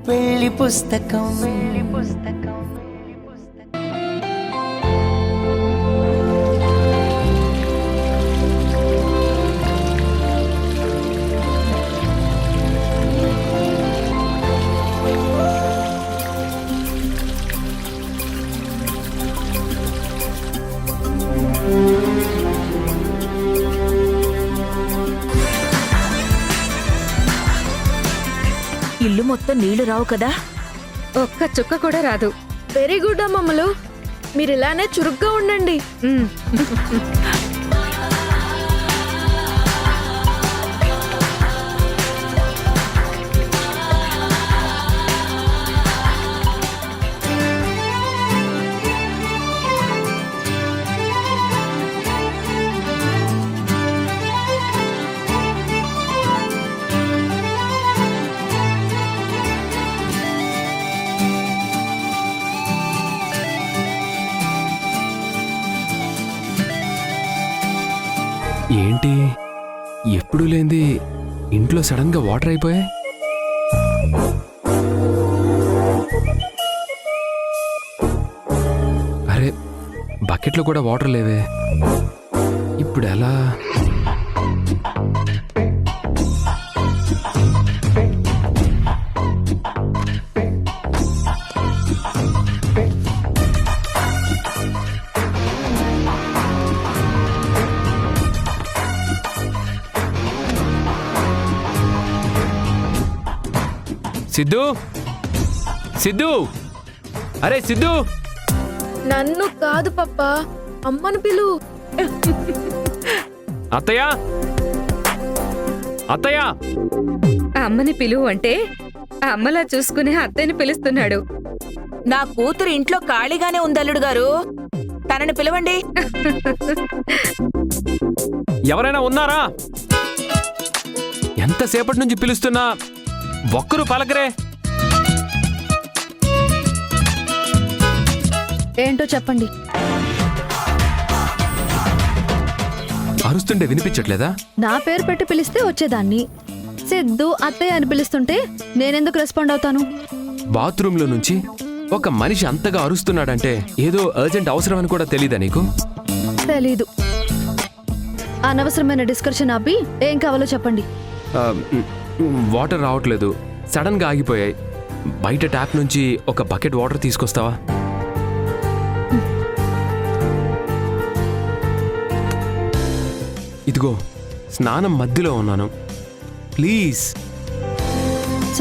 పెళ్లి పుస్తకం ఇల్లు మొత్తం నీళ్లు రావు కదా? ఒక్క చుక్క కూడా రాదు. వెరీ గుడ్ అమ్మమ్మలు, మీరు ఇలానే చురుగ్గా ఉండండి. ఏంటి ఎప్పుడు లేంది ఇంట్లో సడన్ గా వాటర్ అయిపోయాయి? అరే బకెట్లో కూడా వాటర్ లేవే, ఇప్పుడు ఎలా? సిద్ధు, సిద్ధు, అరే సిద్ధు! నన్ను కాదు పప్పా, అమ్మను పిలు. అత్తయ్య, అత్తయ్య! అమ్మని పిలువు అంటే అమ్మలా చూసుకునే అత్తయ్యని పిలుస్తున్నాడు. నా కూతురు ఇంట్లో ఖాళీగానే ఉంది అల్లుడు గారు, తనని పిలవండి. ఎవరైనా ఉన్నారా? ఎంతసేపటి నుంచి పిలుస్తున్నా ఒక్కరు పలకరే. ఏంటో చెప్పండి. అరుస్తుంటే వినిపించట్లేదా? నా పేరు పెట్టి పిలిస్తే వచ్చేదాన్ని. సిద్ధు అత్తయ్య అని పిలుస్తుంటే నేనెందుకు రెస్పాండ్ అవుతాను? బాత్రూంలో నుంచి ఒక మనిషి అంతగా అరుస్తున్నాడంటే ఏదో అర్జెంట్ అవసరం అని కూడా తెలీదా నీకు? తెలీదు. అనవసరమైన డిస్కషన్ ఆపి ఏం కావాలో చెప్పండి. వాటర్ రావట్లేదు, సడన్ గా ఆగిపోయాయి. బయట ట్యాప్ నుంచి ఒక బకెట్ వాటర్ తీసుకొస్తావా? ఇదిగో స్నానం మధ్యలో ఉన్నాను, ప్లీజ్.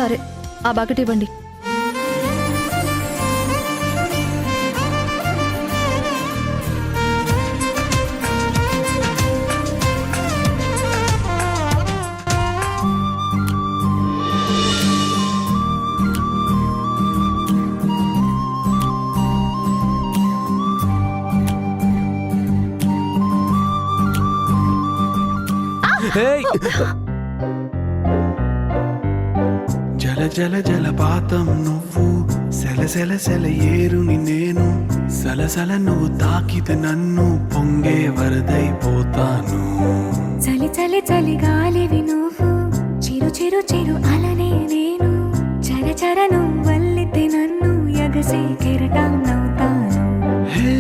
సరే, ఆ బకెట్ ఇవ్వండి. జల జల జలపాతం నువ్వు, సెల సెల సెల ఏరుని నేను, సలసల నువ్వు తాకితే నన్ను పొంగే వరదైపోతాను. చలి చలి చలి గాలివి నువ్వు, చిరు చిరు చిరు అలనే నేను, చర చర నువ్వల్లితే నన్ను ఎగసే కెరటం నవ్వుతాను. హే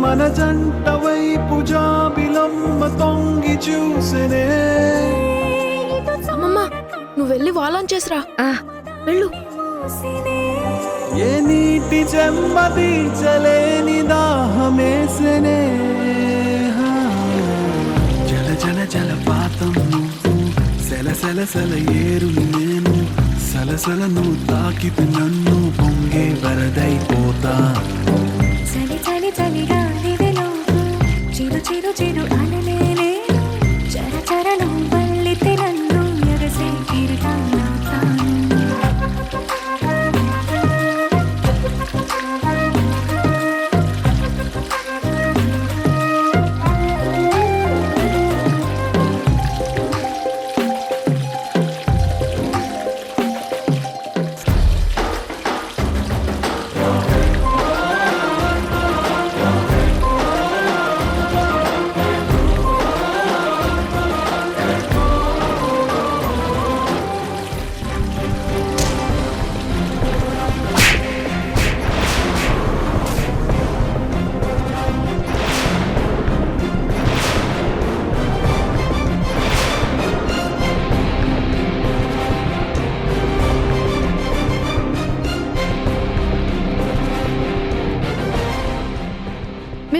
మన జంట వైపు జాబిలమ్మ తొంగి చూసెనే. అమ్మమ్మ, నువ్వు వెళ్ళి వాలాన్ చేసిరా. వెళ్ళు. ఏ నీటి చెమ్మ తీర్చలేని దాహమేసెనే. జల జల జలపాతం నువ్వు, సెల సెల సెల ఏరుని నేను, సలసల నువ్వు తాకితే నన్ను పొంగే వరదైపోతా. చలి చలి చలి గాలివి నువ్వు, చిరు చిరు చిరు అలనే నేను, చర చర నువ్వల్లితే నన్ను ఎగసే కెరటం నవ్వుతాను.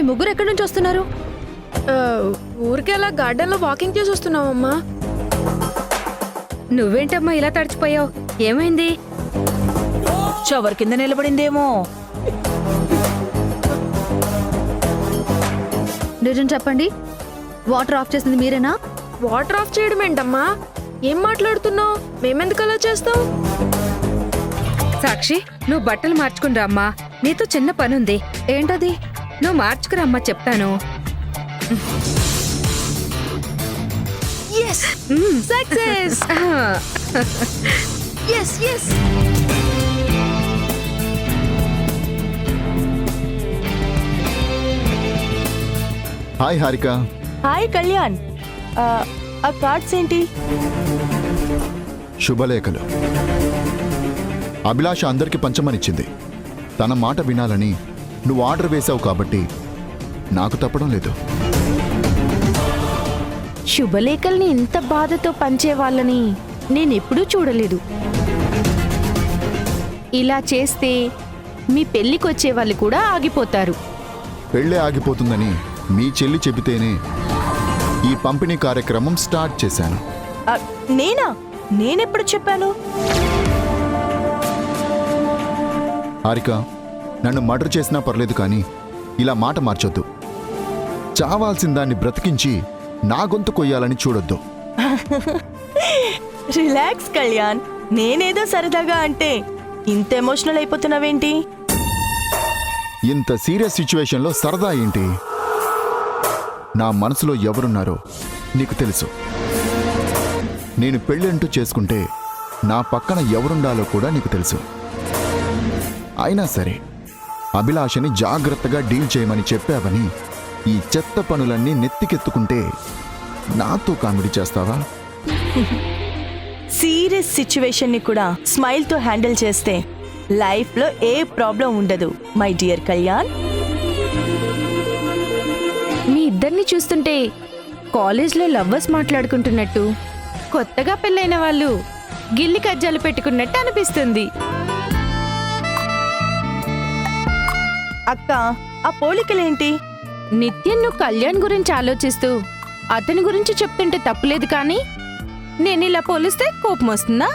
ముగ్గురు ఎక్కడి నుంచి వస్తున్నారు? ఊరికే అలా గార్డెన్లో వాకింగ్ చేసి వస్తున్నావమ్మా. నువ్వేంటమ్మా ఇలా తడిచిపోయావు? ఏమైంది? చవర్ కింద నిలబడిందేమో. నిజం చెప్పండి, వాటర్ ఆఫ్ చేసింది మీరేనా? వాటర్ ఆఫ్ చేయడం ఏంటమ్మా? ఏం మాట్లాడుతున్నావు? మేమెందుకు అలా చేస్తాం? సాక్షి, నువ్వు బట్టలు మార్చుకుని రామ్మా, నీతో చిన్న పనుంది. ఏంటది? నువ్వు మార్చుకురమ్మా, చెప్తాను. Success. Hi Harika. Hi Kalyan, ఆ కార్డ్స్ ఏంటి? శుభలేఖలు. అభిలాష అందరికి పంచమనిచ్చింది. తన మాట వినాలని నువ్వు ఆర్డర్ వేశావు కాబట్టి నాకు తప్పడం లేదు. శుభలేఖల్ని ఇంత బాధతో పంచే వాళ్ళని నేనెప్పుడూ చూడలేదు. ఇలా చేస్తే మీ పెళ్ళికొచ్చే వాళ్ళు కూడా ఆగిపోతారు. పెళ్ళే ఆగిపోతుందని మీ చెల్లి చెబితేనే ఈ పంపిణీ కార్యక్రమం స్టార్ట్ చేశాను. నేనా? నేనెప్పుడు చెప్పాను? హారిక, నన్ను మర్డర్ చేసినా పర్లేదు కానీ ఇలా మాట మార్చొద్దు. చావాల్సిన దాన్ని బ్రతికించి నా గొంతు కొయ్యాలని చూడొద్దు. రిలాక్స్ కళ్యాణ్, నేనేదో సరదాగా అంటే ఇంత ఎమోషనల్ అయిపోతున్నావేంటి? ఇంత సీరియస్ సిచ్యువేషన్లో సరదా ఏంటి? నా మనసులో ఎవరున్నారో నీకు తెలుసు. నేను పెళ్ళంటూ చేసుకుంటే నా పక్కన ఎవరుండాలో కూడా నీకు తెలుసు. అయినా సరే అభిలాషని జాగ్రత్తగా డీల్ చేయమని చెప్పావని ఈ చెత్త పనులన్నీ నెత్తికెత్తుకుంటే నాతో కామెడీ చేస్తావా? సీరియస్ సిచ్యువేషన్ ని కూడా స్మైల్ తో హ్యాండిల్ చేస్తే లైఫ్ లో ఏ ప్రాబ్లం ఉండదు మై డియర్ కళ్యాణ్. మీ ఇద్దరిని చూస్తుంటే కాలేజ్లో లవ్వర్స్ మాట్లాడుకుంటున్నట్టు, కొత్తగా పెళ్ళైన వాళ్ళు గిల్లి కజ్జాలు పెట్టుకున్నట్టు అనిపిస్తుంది. అక్క, ఆ పోలికలేంటి? నిత్యం నువ్వు కళ్యాణ్ గురించి ఆలోచిస్తూ అతని గురించి చెప్తుంటే తప్పులేదు, కానీ నేను ఇలా పోలిస్తే కోపం వస్తుందా?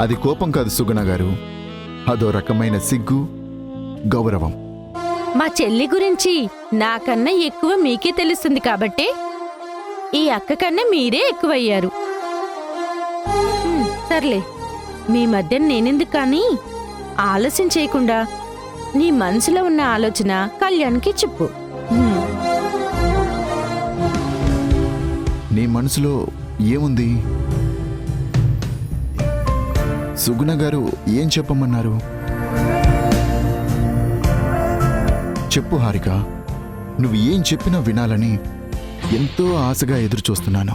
అది కోపం కాదు సుగుణ గారు, అదో రకమైన సిగ్గు, గౌరవం. మా చెల్లి గురించి నాకన్నా ఎక్కువ మీకే తెలుస్తుంది కాబట్టి ఈ అక్క కన్నా మీరే ఎక్కువయ్యారు. సర్లే, మీ మధ్య నేనెందుకు, కానీ ఆలస్యం చేయకుండా నీ మనసులో ఉన్న ఆలోచన కళ్యాణ్కి చెప్పు. నీ మనసులో ఏముంది? సుగుణ గారు ఏం చెప్పమన్నారు? చెప్పు హారిక, నువ్వు ఏం చెప్పినా వినాలని ఎంతో ఆశగా ఎదురు చూస్తున్నాను.